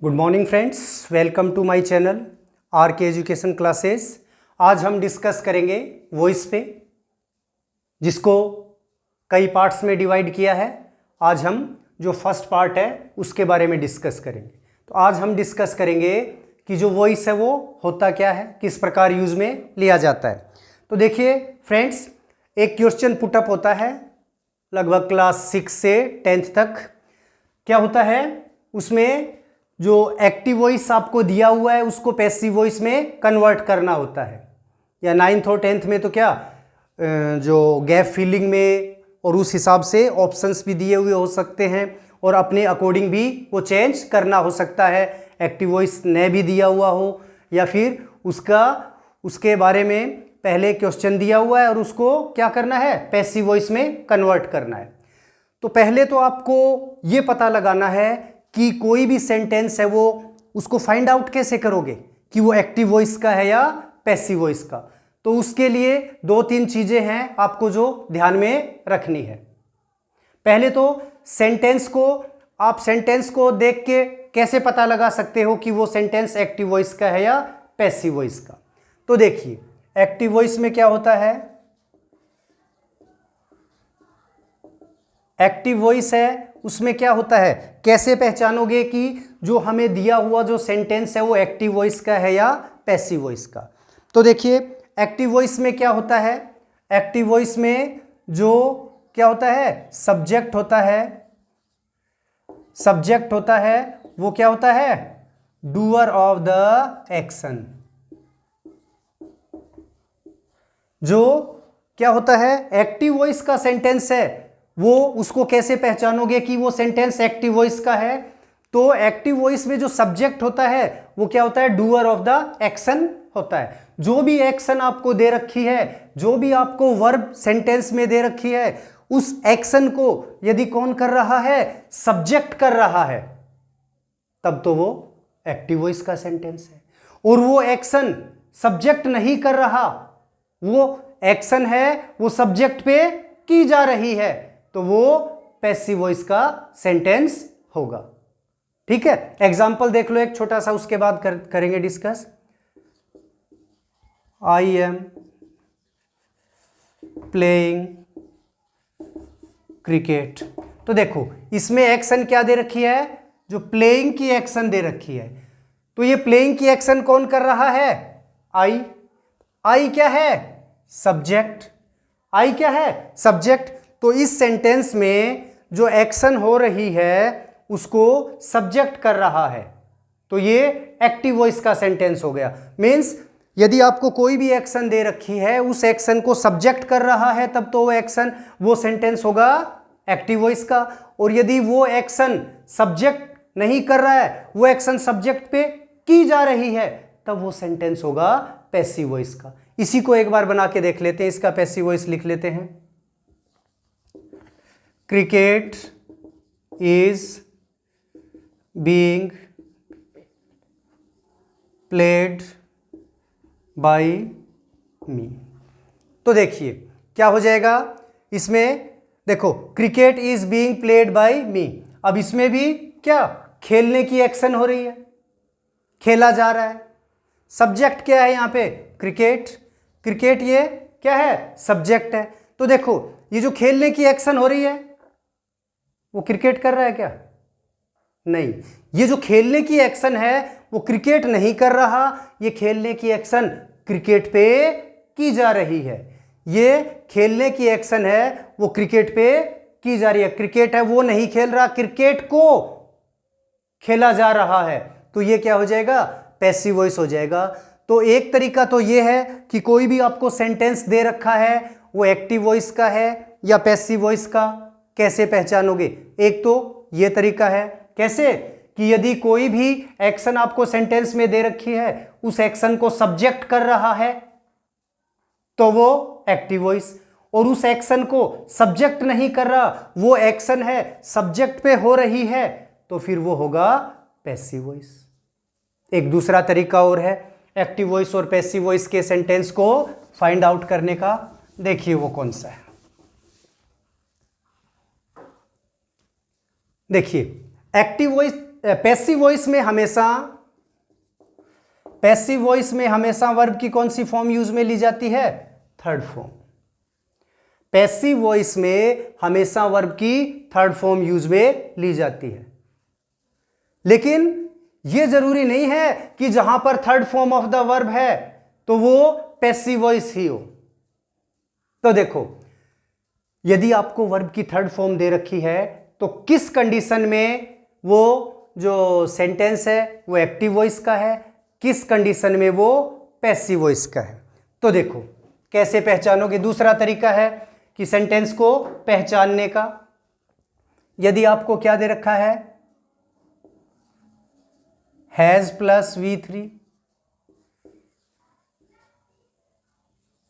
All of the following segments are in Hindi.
Good morning friends, welcome to my channel R K education classes. आज हम डिस्कस करेंगे वॉइस पे, जिसको कई पार्ट्स में डिवाइड किया है। आज हम जो फर्स्ट पार्ट है उसके बारे में डिस्कस करेंगे। तो आज हम डिस्कस करेंगे कि जो वॉइस है वो होता क्या है, किस प्रकार यूज में लिया जाता है। तो देखिए फ्रेंड्स, एक क्वेश्चन पुटअप होता है लगभग क्लास 6 से 10th तक। क्या होता है उसमें, जो एक्टिव वॉइस आपको दिया हुआ है उसको पैसिव वॉइस में कन्वर्ट करना होता है। या 9th और 10th में तो क्या जो गैप फिलिंग में और उस हिसाब से ऑप्शंस भी दिए हुए हो सकते हैं और अपने अकॉर्डिंग भी वो चेंज करना हो सकता है। एक्टिव वॉइस ने भी दिया हुआ हो या फिर उसके बारे में पहले क्वेश्चन दिया हुआ है और उसको क्या करना है, पैसिव वॉइस में कन्वर्ट करना है। तो पहले तो आपको ये पता लगाना है कि कोई भी सेंटेंस है वो उसको फाइंड आउट कैसे करोगे कि वो एक्टिव वॉइस का है या पैसिव वॉइस का। तो उसके लिए 2-3 चीजें हैं आपको जो ध्यान में रखनी है। पहले तो सेंटेंस को देख के कैसे पता लगा सकते हो कि वो सेंटेंस एक्टिव वॉइस का है या पैसिव वॉइस का। तो देखिए, एक्टिव वॉइस में क्या होता है, एक्टिव वॉइस है उसमें क्या होता है, कैसे पहचानोगे कि जो हमें दिया हुआ जो सेंटेंस है वो एक्टिव वॉइस का है या पैसिव वॉइस का। तो देखिए, एक्टिव वॉइस में क्या होता है, एक्टिव वॉइस में जो क्या होता है, सब्जेक्ट होता है वो क्या होता है, डूअर ऑफ द एक्शन। जो क्या होता है, एक्टिव वॉइस का सेंटेंस है वो उसको कैसे पहचानोगे कि वो सेंटेंस एक्टिव वॉइस का है। तो एक्टिव वॉइस में जो सब्जेक्ट होता है वो क्या होता है, डूअर ऑफ द एक्शन होता है। जो भी एक्शन आपको दे रखी है, जो भी आपको वर्ब सेंटेंस में दे रखी है, उस एक्शन को यदि कौन कर रहा है, सब्जेक्ट कर रहा है, तब तो वो एक्टिव वॉइस का सेंटेंस है। और वो एक्शन सब्जेक्ट नहीं कर रहा, वो एक्शन है वो सब्जेक्ट पे की जा रही है, तो वो पैसिव वॉइस का सेंटेंस होगा। ठीक है, एग्जाम्पल देख लो एक छोटा सा, उसके बाद करेंगे discuss. I am playing cricket. तो देखो इसमें एक्शन क्या दे रखी है, जो प्लेइंग की एक्शन दे रखी है। तो ये प्लेइंग की एक्शन कौन कर रहा है, आई क्या है, सब्जेक्ट। आई क्या है, सब्जेक्ट। तो इस सेंटेंस में जो एक्शन हो रही है उसको सब्जेक्ट कर रहा है, तो ये एक्टिव वॉइस का सेंटेंस हो गया। मींस यदि आपको कोई भी एक्शन दे रखी है, उस एक्शन को सब्जेक्ट कर रहा है, तब तो वो सेंटेंस होगा एक्टिव वॉइस का। और यदि वो एक्शन सब्जेक्ट नहीं कर रहा है, वो एक्शन सब्जेक्ट पे की जा रही है, तब वो सेंटेंस होगा पैसिव वॉइस का। इसी को एक बार बना के देख लेते हैं, इसका पैसिव वॉइस लिख लेते हैं। Cricket is being played by me. तो देखिए क्या हो जाएगा इसमें, देखो cricket is being played by me. अब इसमें भी क्या, खेलने की एक्शन हो रही है, खेला जा रहा है। सब्जेक्ट क्या है यहाँ पे, क्रिकेट ये क्या है, सब्जेक्ट है। तो देखो ये जो खेलने की एक्शन हो रही है वो क्रिकेट कर रहा है क्या, नहीं। ये जो खेलने की एक्शन है वो क्रिकेट नहीं कर रहा, ये खेलने की एक्शन क्रिकेट पे की जा रही है। ये खेलने की एक्शन है वो क्रिकेट पे की जा रही है। क्रिकेट है वो नहीं खेल रहा, क्रिकेट को खेला जा रहा है। तो ये क्या हो जाएगा, पैसिव वॉइस हो जाएगा। तो एक तरीका तो ये है कि कोई भी आपको सेंटेंस दे रखा है वो एक्टिव वॉइस का है या पैसिव वॉइस का, कैसे पहचानोगे। एक तो ये तरीका है, कैसे कि यदि कोई भी एक्शन आपको सेंटेंस में दे रखी है, उस एक्शन को सब्जेक्ट कर रहा है, तो वो एक्टिव वॉइस। और उस एक्शन को सब्जेक्ट नहीं कर रहा, वो एक्शन है सब्जेक्ट पे हो रही है, तो फिर वो होगा पैसिव वॉइस। एक दूसरा तरीका और है एक्टिव वॉइस और पैसिव वॉइस के सेंटेंस को फाइंड आउट करने का। देखिए वो कौन सा है, देखिए एक्टिव वॉइस पैसिव वॉइस में हमेशा वर्ब की कौन सी फॉर्म यूज में ली जाती है? Third form. पैसिव वॉइस में हमेशा वर्ब की थर्ड फॉर्म यूज में ली जाती है, लेकिन यह जरूरी नहीं है कि जहां पर third form of the verb है तो वो पैसिव वॉइस ही हो। तो देखो, यदि आपको वर्ब की थर्ड फॉर्म दे रखी है तो किस कंडीशन में वो जो सेंटेंस है वो एक्टिव वॉइस का है, किस कंडीशन में वो पैसिव वॉइस का है। तो देखो कैसे पहचानोगे। दूसरा तरीका है कि सेंटेंस को पहचानने का, यदि आपको क्या दे रखा है, has plus V3,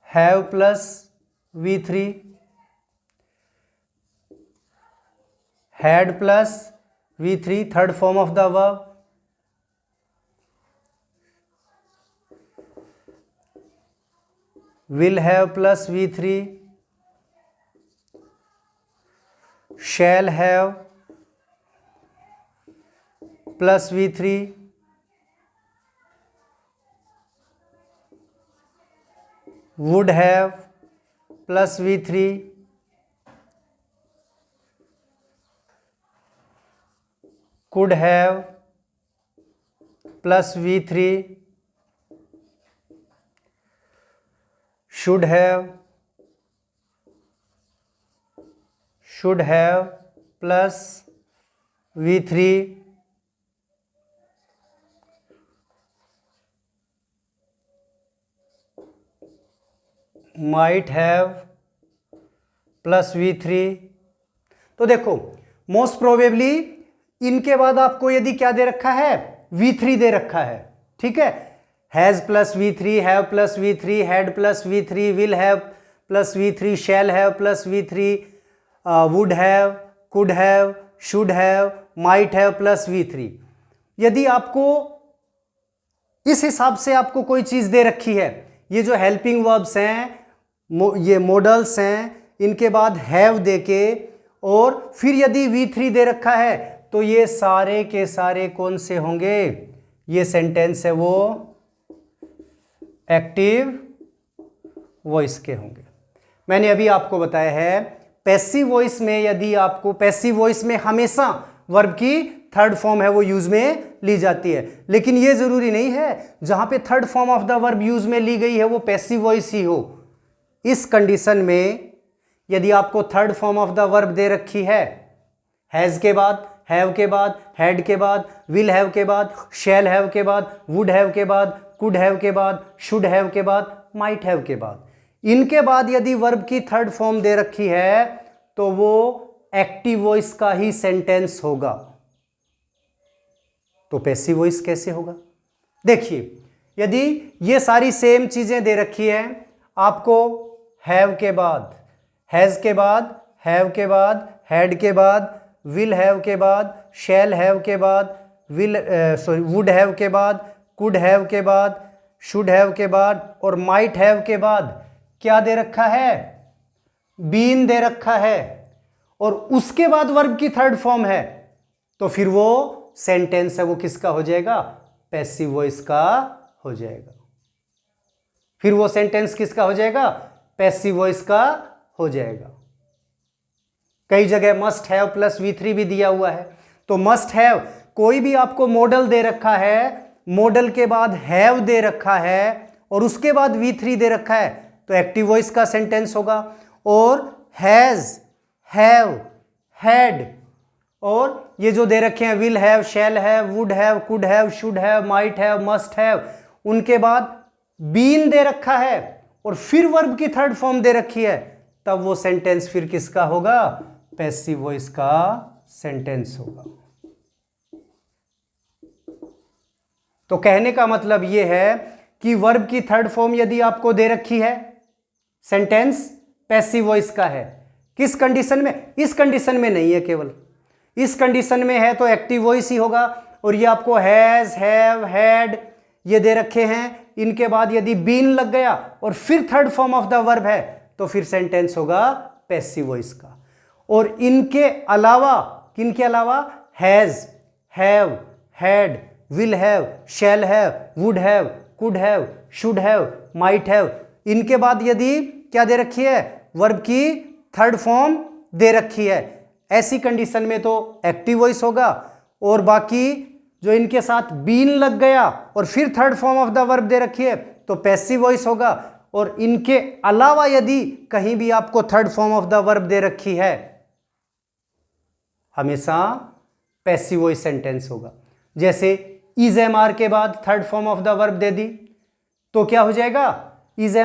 have plus V3, had plus V3, third form of the verb, will have plus V3, shall have plus V3, would have plus V3, could have plus V3, should have plus V3, might have plus V3। तो देखो, मोस्ट प्रोबेबली इनके बाद आपको यदि क्या दे रखा है, V3 दे रखा है, ठीक है। Has plus V3, have plus V3, had plus V3, will have plus V3, shall have plus V3, would have, could have, should have, might have plus V3। यदि आपको इस हिसाब से आपको कोई चीज दे रखी है, ये जो हेल्पिंग वर्ब्स हैं, ये मॉडल्स हैं, इनके बाद हैव देके और फिर यदि V3 दे रखा है तो ये सारे के सारे कौन से होंगे, ये सेंटेंस है वो एक्टिव वॉइस के होंगे। मैंने अभी आपको बताया है पैसिव वॉइस में, यदि आपको पैसिव वॉइस में हमेशा वर्ब की थर्ड फॉर्म है वो यूज में ली जाती है, लेकिन ये जरूरी नहीं है जहां पे third form of the verb use में ली गई है वो पैसिव वॉइस ही हो। इस कंडीशन में यदि आपको third form of the verb दे रखी है, हैज के बाद, हैव के बाद, हैड के बाद, विल हैव के बाद, शैल हैव के बाद, वुड हैव के बाद, कुड हैव के बाद, शुड हैव के बाद, माइट हैव के बाद, इनके बाद यदि वर्ब की थर्ड फॉर्म दे रखी है तो वो एक्टिव वॉइस का ही सेंटेंस होगा। तो पैसिव वॉइस कैसे होगा? देखिए, यदि ये सारी सेम चीजें दे रखी है आपको, हैव के बाद, हैज के बाद, हैव के बाद, हैड के बाद, विल हैव के बाद, शैल हैव के बाद, वुड हैव के बाद, कुड हैव के बाद, शुड हैव के बाद और माइट हैव के बाद क्या दे रखा है, बीन दे रखा है, और उसके बाद वर्ब की थर्ड फॉर्म है, तो फिर वो सेंटेंस है वो किसका हो जाएगा, पैसिव वॉइस का हो जाएगा। फिर वो सेंटेंस किसका हो जाएगा, पैसिव वॉइस का हो जाएगा। कई जगह मस्ट हैव प्लस V3 भी दिया हुआ है, तो मस्ट हैव, कोई भी आपको मॉडल दे रखा है, मॉडल के बाद हैव दे रखा है और उसके बाद V3 दे रखा है तो एक्टिव वॉइस का सेंटेंस होगा। और हैज, हैव, हैड और ये जो दे रखे हैं will have, shall have, would have, could have, should have, might have, must have, उनके बाद बीन दे रखा है और फिर वर्ब की थर्ड फॉर्म दे रखी है, तब वो सेंटेंस फिर किसका होगा, पैसिव वॉइस का सेंटेंस होगा। तो कहने का मतलब यह है कि वर्ब की थर्ड फॉर्म यदि आपको दे रखी है, सेंटेंस पैसिव वॉइस का है। किस कंडीशन में? इस कंडीशन में नहीं है, केवल इस कंडीशन में है तो एक्टिव वॉइस ही होगा। और ये आपको हैज, हैव, हैड ये दे रखे हैं, इनके बाद यदि बीन लग गया और फिर third form of the verb है तो फिर सेंटेंस होगा पैसिव वॉइस का। और इनके अलावा, किनके अलावा, has, have, had, will have, shall have, would have, could have, should have, might have. इनके बाद यदि क्या दे रखी है, वर्ब की थर्ड फॉर्म दे रखी है, ऐसी कंडीशन में तो एक्टिव वॉइस होगा, और बाकी जो इनके साथ बीन लग गया और फिर third form of the verb दे रखी है तो पैसिव वॉइस होगा। और इनके अलावा यदि कहीं भी आपको third form of the verb दे रखी है, हमेशा पैसिव वॉइस सेंटेंस होगा। जैसे इज एम आर के बाद third form of the verb दे दी तो क्या हो जाएगा, इज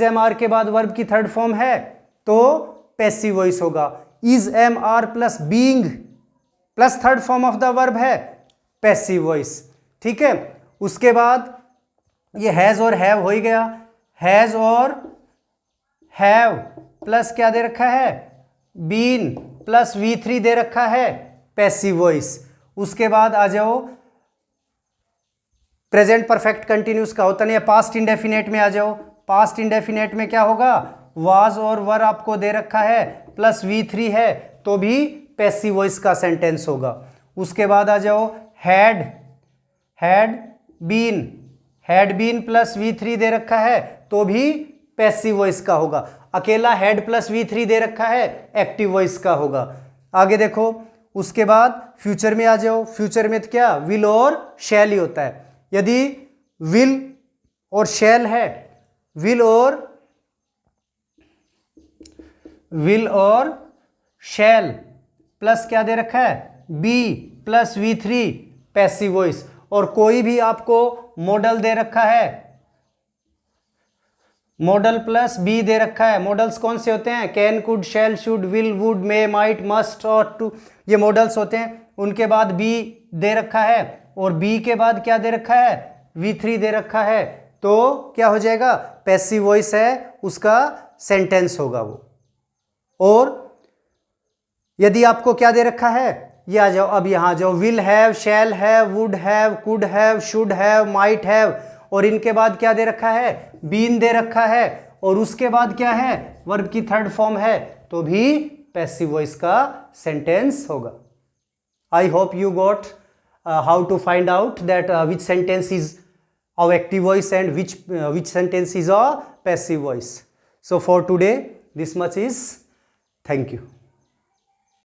एम आर के बाद वर्ब की थर्ड फॉर्म है तो पैसिव वॉइस होगा। Is am are plus being plus third form of the verb है, पैसिव वॉइस। ठीक है, उसके बाद ये हैज और हैव हो ही गया, हैज और हैव प्लस क्या दे रखा है, बीन प्लस V3 दे रखा है, पैसिव वॉइस। उसके बाद आ जाओ प्रेजेंट परफेक्ट कंटिन्यूस का होता नहीं है, पास्ट इंडेफिनेट में आ जाओ। पास्ट इंडेफिनेट में क्या होगा, वाज और वर आपको दे रखा है प्लस V3 है तो भी पैसिव वॉइस का सेंटेंस होगा। उसके बाद आ जाओ had, had been plus V3 दे रखा है तो भी पैसिव वॉइस का होगा। अकेला हैड प्लस V3 दे रखा है, एक्टिव वॉइस का होगा। आगे देखो, उसके बाद फ्यूचर में आ जाओ। फ्यूचर में तो क्या, विल और शैल ही होता है। यदि विल और शैल है, विल और शैल प्लस क्या दे रखा है, B plus V3, passive voice. और कोई भी आपको मॉडल दे रखा है, मॉडल प्लस बी दे रखा है। मॉडल्स कौन से होते हैं, can, could, shall, should, will, would, may, might, must और टू, ये मॉडल्स होते हैं। उनके बाद बी दे रखा है और बी के बाद क्या दे रखा है, V3 दे रखा है तो क्या हो जाएगा, पैसिव वॉइस है, उसका सेंटेंस होगा वो। और यदि आपको क्या दे रखा है, ये आ जाओ, अब यहां जाओ, will have, shall have, would have, could have, should have, might have, और इनके बाद क्या दे रखा है, बीन दे रखा है, और उसके बाद क्या है, वर्ब की थर्ड फॉर्म है तो भी पैसिव वॉइस का सेंटेंस होगा। I hope you got how to find out that which sentence is of active voice and which sentence is a passive voice. So for today this much is, thank you.